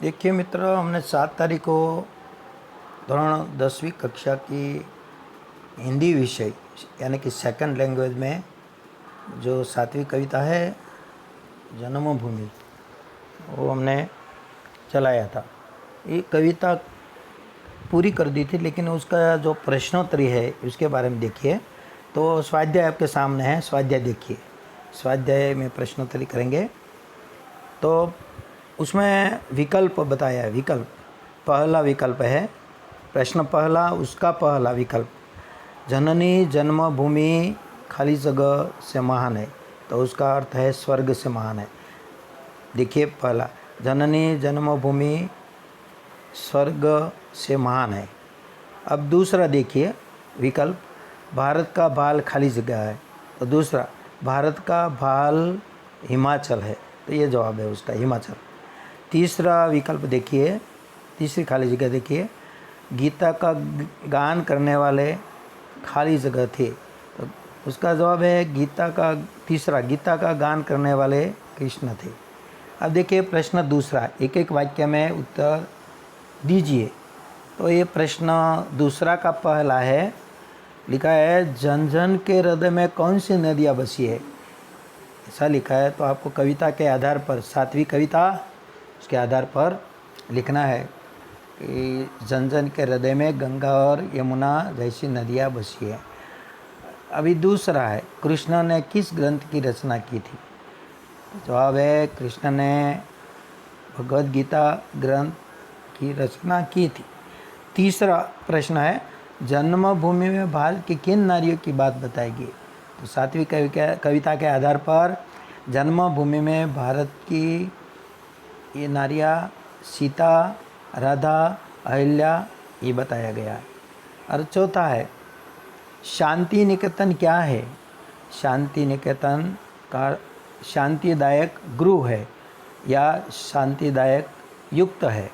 देखिए मित्र, हमने 7 तारीख को धोरण 10वीं कक्षा की हिंदी विषय यानी कि सेकंड लैंग्वेज में जो 7वीं कविता है जन्मभूमि, वो हमने चलाया था। ये कविता पूरी कर दी थी, लेकिन उसका जो प्रश्नोत्तरी है उसके बारे में देखिए। तो स्वाध्याय आपके सामने है, स्वाध्याय देखिए। स्वाध्याय में प्रश्नोत्तरी करेंगे तो उसमें विकल्प बताया है। विकल्प पहला विकल्प है, प्रश्न पहला, उसका पहला विकल्प, जननी जन्मभूमि खाली जगह से महान है, तो उसका अर्थ है स्वर्ग से महान है। देखिए पहला, जननी जन्मभूमि स्वर्ग से महान है। अब दूसरा देखिए विकल्प, भारत का भाल खाली जगह है, तो दूसरा, भारत का भाल हिमाचल है, तो ये जवाब है उसका, हिमाचल। तीसरा विकल्प देखिए, तीसरी खाली जगह देखिए, गीता का गान करने वाले खाली जगह थे, तो उसका जवाब है गीता का, तीसरा, गीता का गान करने वाले कृष्ण थे। अब देखिए प्रश्न दूसरा, एक एक वाक्य में उत्तर दीजिए। तो ये प्रश्न दूसरा का पहला है, लिखा है जन जन के हृदय में कौन सी नदियाँ बसी है, ऐसा लिखा है। तो आपको कविता के आधार पर, 7वीं कविता, उसके आधार पर लिखना है कि जन जन के हृदय में गंगा और यमुना जैसी नदियाँ बसी है। अभी दूसरा है, कृष्ण ने किस ग्रंथ की रचना की थी, जवाब है कृष्ण ने भगवद गीता ग्रंथ की रचना की थी। तीसरा प्रश्न है, जन्मभूमि में भारत की किन नारियों की बात बताएगी। तो 7वीं कविता के आधार पर जन्मभूमि में भारत की ये नारियाँ सीता, राधा, अहिल्या, ये बताया गया है। और चौथा है, शांति निकेतन क्या है। शांति निकेतन का शांतिदायक गृह है या शांतिदायक युक्त है।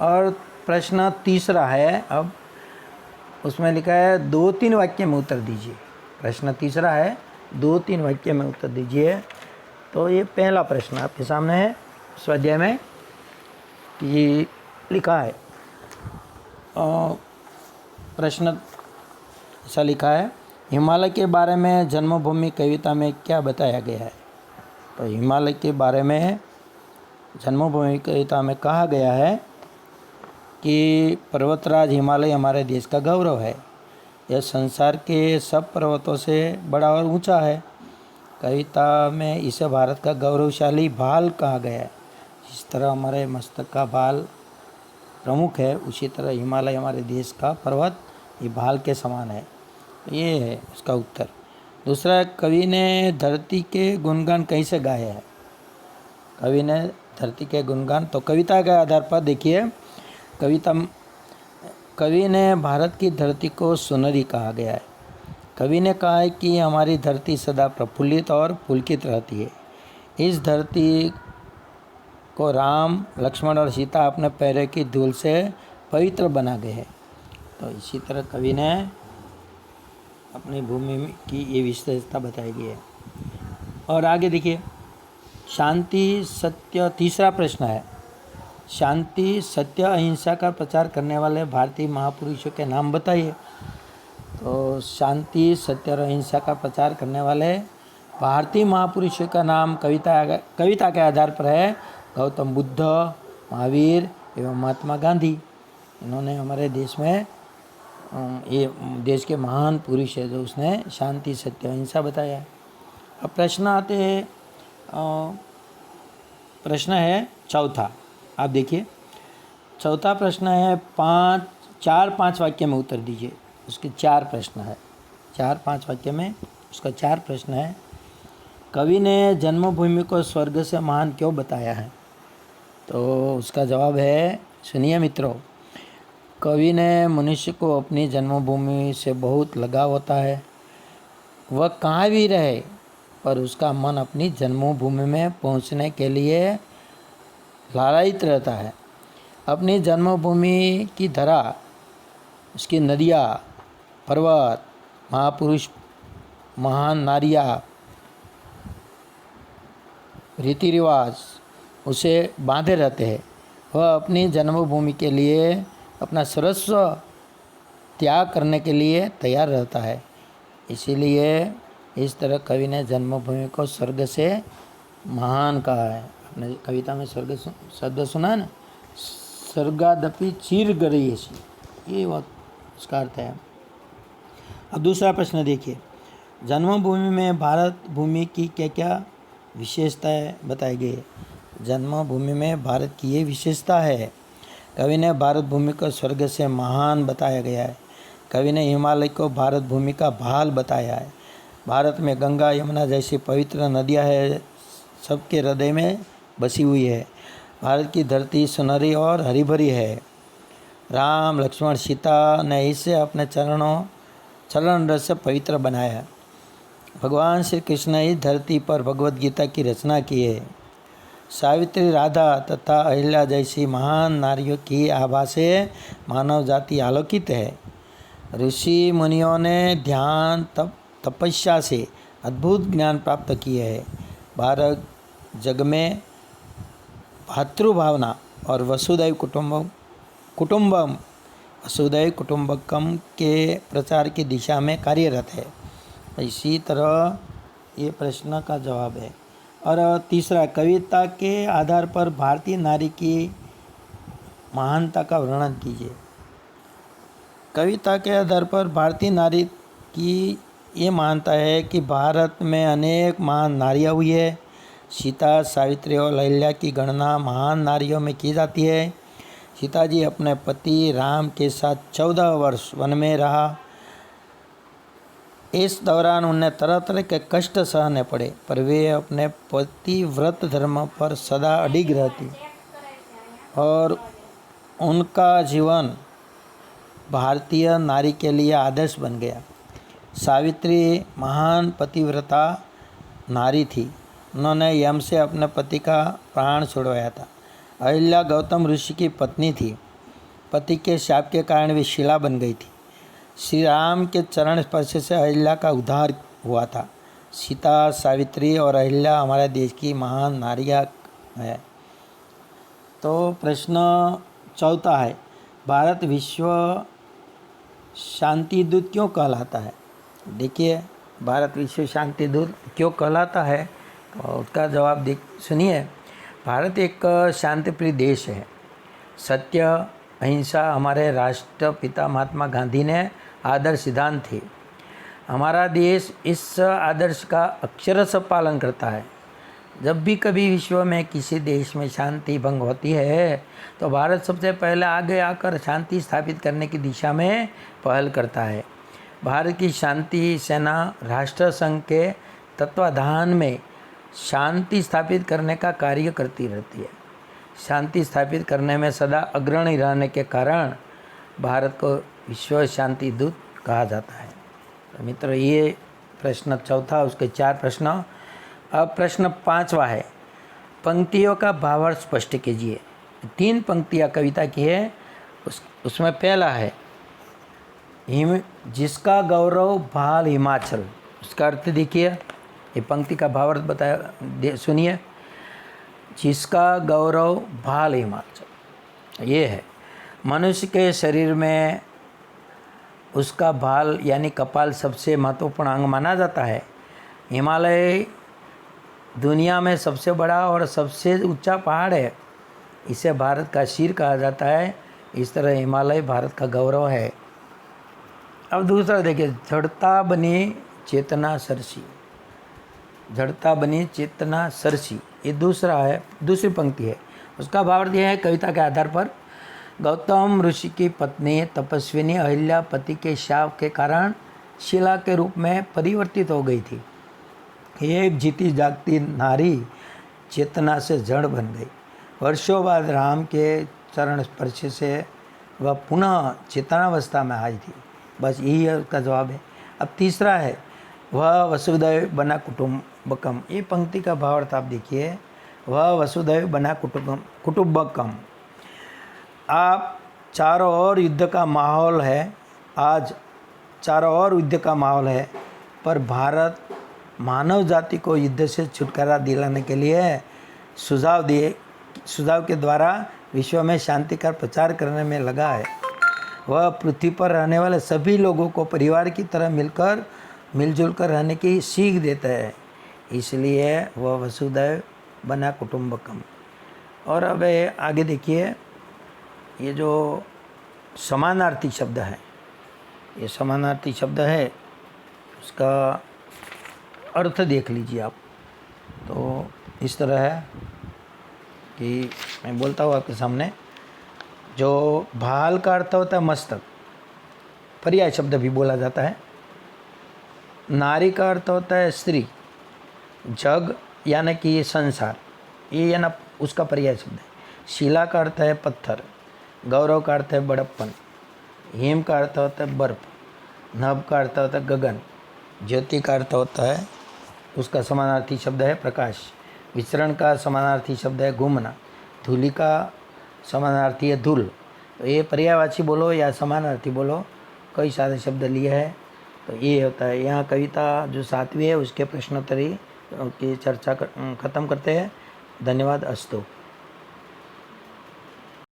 और प्रश्न तीसरा है, अब उसमें लिखा है 2-3 वाक्य में उत्तर दीजिए। प्रश्न तीसरा है, 2-3 वाक्य में उत्तर दीजिए। तो ये पहला प्रश्न आपके सामने है स्वाध्याय में, ये लिखा है। प्रश्न ऐसा लिखा है, हिमालय के बारे में जन्मभूमि कविता में क्या बताया गया है। तो हिमालय के बारे में जन्मभूमि कविता में कहा गया है कि पर्वतराज हिमालय हमारे देश का गौरव है। यह संसार के सब पर्वतों से बड़ा और ऊंचा है। कविता में इसे भारत का गौरवशाली भाल कहा गया है। जिस तरह हमारे मस्तक का भाल प्रमुख है, उसी तरह हिमालय हमारे देश का पर्वत ये भाल के समान है। ये है उसका उत्तर। दूसरा, कवि ने धरती के गुणगान कैसे गाए हैं। कवि ने धरती के गुणगान, तो कविता के आधार पर देखिए, कवि ने भारत की धरती को सुनहरी कहा गया है। कवि ने कहा है कि हमारी धरती सदा प्रफुल्लित और पुलकित रहती है। इस धरती को राम, लक्ष्मण और सीता अपने पैरों की धूल से पवित्र बना गए हैं। तो इसी तरह कवि ने अपनी भूमि की ये विशेषता बताई गई है। और आगे देखिए, शांति सत्य, तीसरा प्रश्न है, शांति सत्य अहिंसा का प्रचार करने वाले भारतीय महापुरुषों के नाम बताइए। तो शांति सत्य और अहिंसा का प्रचार करने वाले भारतीय महापुरुषों का नाम कविता के आधार पर है गौतम बुद्ध, महावीर एवं महात्मा गांधी। इन्होंने हमारे देश में, ये देश के महान पुरुष है जो उसने शांति सत्य अहिंसा बताया है। अब प्रश्न आते हैं, प्रश्न है चौथा, आप देखिए चौथा प्रश्न है, 4-5 वाक्य में उत्तर दीजिए। उसके 4 प्रश्न है, 4-5 वाक्य में उसका 4 प्रश्न है। कवि ने जन्मभूमि को स्वर्ग से महान क्यों बताया है। तो उसका जवाब है, सुनिए मित्रों, कवि ने मनुष्य को अपनी जन्मभूमि से बहुत लगाव होता है। वह कहाँ भी रहे पर उसका मन अपनी जन्मभूमि में पहुँचने के लिए लालायित रहता है। अपनी जन्मभूमि की धरा, उसकी नदियाँ, पर्वत, महापुरुष, महान नारियाँ, रीति रिवाज उसे बांधे रहते हैं। वह अपनी जन्मभूमि के लिए अपना सर्वस्व त्याग करने के लिए तैयार रहता है। इसीलिए इस तरह कवि ने जन्मभूमि को स्वर्ग से महान कहा है। आपने कविता में स्वर्ग शब्द सुना ना, स्वर्गादपि चीर गरीयसी, ये बहुत उसका अर्थ है। अब दूसरा प्रश्न देखिए, जन्मभूमि में भारत भूमि की क्या क्या विशेषताएं बताई गई है। जन्मभूमि में भारत की ये विशेषता है। कवि ने भारत भूमि को स्वर्ग से महान बताया गया है। कवि ने हिमालय को भारत भूमि का भाल बताया है। भारत में गंगा यमुना जैसी पवित्र नदियाँ हैं, सबके हृदय में बसी हुई है। भारत की धरती सुनहरी और हरी भरी है। राम लक्ष्मण सीता ने इसे अपने चरण रस से पवित्र बनाया। भगवान श्री कृष्ण ने इस धरती पर भगवद गीता की रचना की है। सावित्री, राधा तथा अहिल्या जैसी महान नारियों की आभा से मानव जाति आलोकित है। ऋषि मुनियों ने ध्यान तपस्या से अद्भुत ज्ञान प्राप्त किए है। भारत जग में भातृभावना और वसुधैव कुटुंबकम के प्रचार की दिशा में कार्यरत है। इसी तरह ये प्रश्न का जवाब है। और तीसरा, कविता के आधार पर भारतीय नारी की महानता का वर्णन कीजिए। कविता के आधार पर भारतीय नारी की ये मानता है कि भारत में अनेक महान नारियाँ हुई है। सीता, सावित्री और अहिल्या की गणना महान नारियों में की जाती है। सीता जी अपने पति राम के साथ 14 वर्ष वन में रहा। इस दौरान उन्हें तरह तरह के कष्ट सहने पड़े, पर वे अपने पतिव्रत धर्म पर सदा अडिग रहती और उनका जीवन भारतीय नारी के लिए आदर्श बन गया। सावित्री महान पतिव्रता नारी थी। उन्होंने यम से अपने पति का प्राण छुड़वाया था। अहिल्या गौतम ऋषि की पत्नी थी। पति के शाप के कारण वे शिला बन गई थी। श्री राम के चरण स्पर्श से अहिल्या का उद्धार हुआ था। सीता, सावित्री और अहिल्या हमारे देश की महान नारियाँ है। तो प्रश्न चौथा है, भारत विश्व शांति दूत क्यों कहलाता है। देखिए, भारत विश्व शांति दूत क्यों कहलाता है, तो उसका जवाब सुनिए। भारत एक शांतिप्रिय देश है। सत्य, अहिंसा हमारे राष्ट्रपिता महात्मा गांधी ने आदर्श सिद्धांत थे। हमारा देश इस आदर्श का अक्षरशः पालन करता है। जब भी कभी विश्व में किसी देश में शांति भंग होती है तो भारत सबसे पहले आगे आकर शांति स्थापित करने की दिशा में पहल करता है। भारत की शांति सेना राष्ट्रसंघ के तत्वाधान में शांति स्थापित करने का कार्य करती रहती है। शांति स्थापित करने में सदा अग्रणी रहने के कारण भारत को विश्व शांति दूत कहा जाता है। तो मित्र, ये प्रश्न चौथा, उसके 4 प्रश्न। अब प्रश्न 5वां है, पंक्तियों का भावार्थ स्पष्ट कीजिए। 3 पंक्तियाँ कविता की है। उसमें पहला है, जिसका गौरव भाल हिमाचल। उसका अर्थ देखिए, ये पंक्ति का भावार्थ बताया, सुनिए। जिसका गौरव भाल हिमाचल, ये है मनुष्य के शरीर में उसका भाल यानी कपाल सबसे महत्वपूर्ण अंग माना जाता है। हिमालय दुनिया में सबसे बड़ा और सबसे ऊंचा पहाड़ है। इसे भारत का सिर कहा जाता है। इस तरह हिमालय भारत का गौरव है। अब दूसरा देखिए, जड़ता बनी चेतना सरसी। जड़ता बनी चेतना सरसी, ये दूसरा है, दूसरी पंक्ति है। उसका भावार्थ यह है, कविता के आधार पर गौतम ऋषि की पत्नी तपस्विनी अहिल्या पति के शाप के कारण शिला के रूप में परिवर्तित हो गई थी। एक जीती जागती नारी चेतना से जड़ बन गई। वर्षों बाद राम के चरण स्पर्श से वह पुनः चेतनावस्था में आई थी। बस यही है उसका जवाब है। अब तीसरा है, वह वसुधैव बना कुटुंबकम। ये पंक्ति का भावार्थ आप देखिए, वह वसुधैव बना कुटुंबकम। आप चारों ओर युद्ध का माहौल है, आज चारों ओर युद्ध का माहौल है, पर भारत मानव जाति को युद्ध से छुटकारा दिलाने के लिए सुझाव के द्वारा विश्व में शांति का प्रचार करने में लगा है। वह पृथ्वी पर रहने वाले सभी लोगों को परिवार की तरह मिलजुल कर रहने की सीख देता है, इसलिए वह वसुधैव बना कुटुंबकम। और अब आगे देखिए, ये जो समानार्थी शब्द है, ये समानार्थी शब्द है, उसका अर्थ देख लीजिए आप। तो इस तरह है कि मैं बोलता हूँ आपके सामने, जो भाल का अर्थ होता है मस्तक, पर्याय शब्द भी बोला जाता है। नारी का अर्थ होता है स्त्री, जग यानी कि ये संसार, ये या ना उसका पर्याय शब्द है। शिला का अर्थ है पत्थर, गौरव का अर्थ है बड़प्पन, हिम का अर्थ होता है बर्फ, नभ का अर्थ होता है गगन, ज्योति का अर्थ होता है, उसका समानार्थी शब्द है प्रकाश, विचरण का समानार्थी शब्द है घूमना, धूलि का समानार्थी है धूल। तो ये पर्यायवाची बोलो या समानार्थी बोलो, कई सारे शब्द लिए हैं। तो ये होता है। यहाँ कविता जो 7वीं है उसके प्रश्नोत्तरी की चर्चा ख़त्म करते हैं। धन्यवाद। अस्तु।